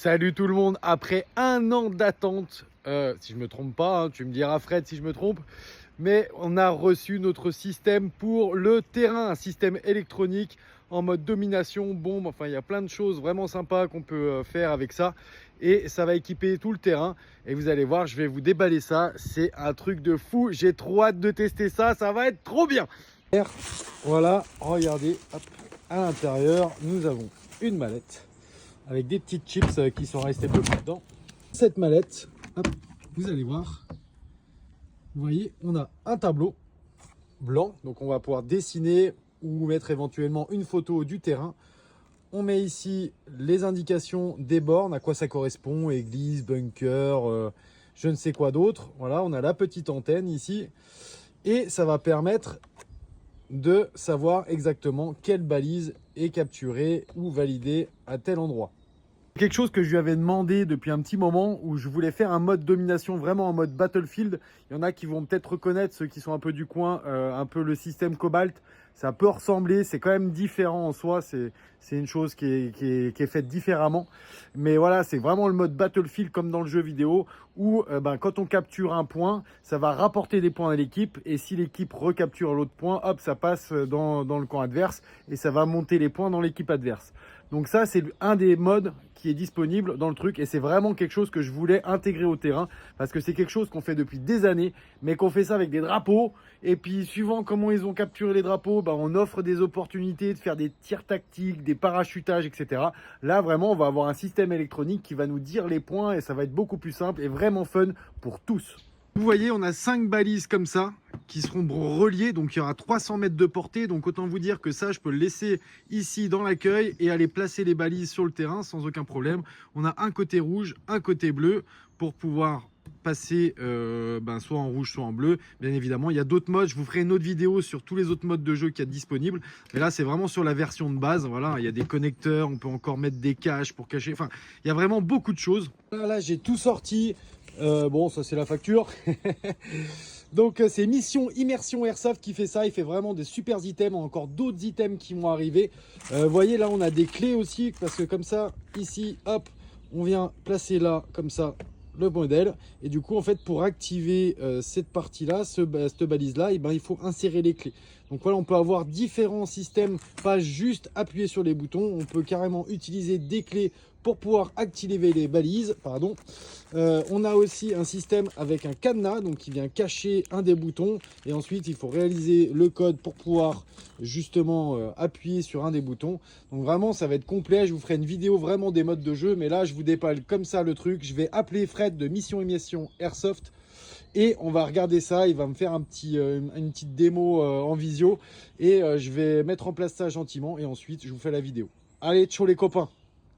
Salut tout le monde, après un an d'attente, si je me trompe pas, hein, tu me diras Fred si je me trompe, mais on a reçu notre système pour le terrain, un système électronique en mode domination, bombe, enfin il y a plein de choses vraiment sympas qu'on peut faire avec ça et ça va équiper tout le terrain et vous allez voir, je vais vous déballer ça, c'est un truc de fou, j'ai trop hâte de tester ça, ça va être trop bien. Voilà, regardez, hop, à l'intérieur, nous avons une mallette avec des petites chips qui sont restées bloquées dedans. Cette mallette, hop, vous allez voir, vous voyez, on a un tableau blanc, donc on va pouvoir dessiner ou mettre éventuellement une photo du terrain. On met ici les indications des bornes, à quoi ça correspond, église, bunker, je ne sais quoi d'autre. Voilà, on a la petite antenne ici et ça va permettre de savoir exactement quelle balise est capturée ou validée à tel endroit. Quelque chose que je lui avais demandé depuis un petit moment où je voulais faire un mode domination vraiment en mode Battlefield. Il y en a qui vont peut-être reconnaître, ceux qui sont un peu du coin, un peu le système Cobalt. Ça peut ressembler, c'est quand même différent en soi, c'est une chose qui est faite différemment. Mais voilà, c'est vraiment le mode Battlefield comme dans le jeu vidéo où quand on capture un point, ça va rapporter des points à l'équipe et si l'équipe recapture l'autre point, hop, ça passe dans le camp adverse et ça va monter les points dans l'équipe adverse. Donc ça, c'est un des modes qui est disponible dans le truc et c'est vraiment quelque chose que je voulais intégrer au terrain parce que c'est quelque chose qu'on fait depuis des années mais qu'on fait ça avec des drapeaux et puis suivant comment ils ont capturé les drapeaux, on offre des opportunités de faire des tirs tactiques, des parachutages, etc. Là, vraiment, on va avoir un système électronique qui va nous dire les points et ça va être beaucoup plus simple et vraiment fun pour tous. Vous voyez, on a 5 balises comme ça qui seront reliées, donc il y aura 300 mètres de portée, donc autant vous dire que ça, je peux le laisser ici dans l'accueil et aller placer les balises sur le terrain sans aucun problème. On a un côté rouge, un côté bleu pour pouvoir passer soit en rouge, soit en bleu. Bien évidemment, il y a d'autres modes, je vous ferai une autre vidéo sur tous les autres modes de jeu qu'il y a disponibles, mais là, c'est vraiment sur la version de base. Voilà, il y a des connecteurs, on peut encore mettre des caches pour cacher, enfin, il y a vraiment beaucoup de choses. Là j'ai tout sorti. Bon, ça c'est la facture. Donc c'est Mission Immersion Airsoft qui fait ça. Il fait vraiment des super items. Encore d'autres items qui vont arriver. Vous voyez là, on a des clés aussi parce que comme ça, ici, hop, on vient placer là, comme ça, le modèle. Et du coup, en fait, pour activer cette partie-là, cette balise-là, il faut insérer les clés. Donc voilà, on peut avoir différents systèmes, pas juste appuyer sur les boutons. On peut carrément utiliser des clés pour pouvoir activer les balises. Pardon. On a aussi un système avec un cadenas donc qui vient cacher un des boutons et ensuite il faut réaliser le code pour pouvoir justement appuyer sur un des boutons. Donc vraiment ça va être complet, je vous ferai une vidéo vraiment des modes de jeu, mais là je vous déballe comme ça le truc. Je vais appeler Fred de Mission Immersion Airsoft et on va regarder ça. Il va me faire une petite démo en visio et je vais mettre en place ça gentiment et ensuite je vous fais la vidéo. Allez, ciao les copains.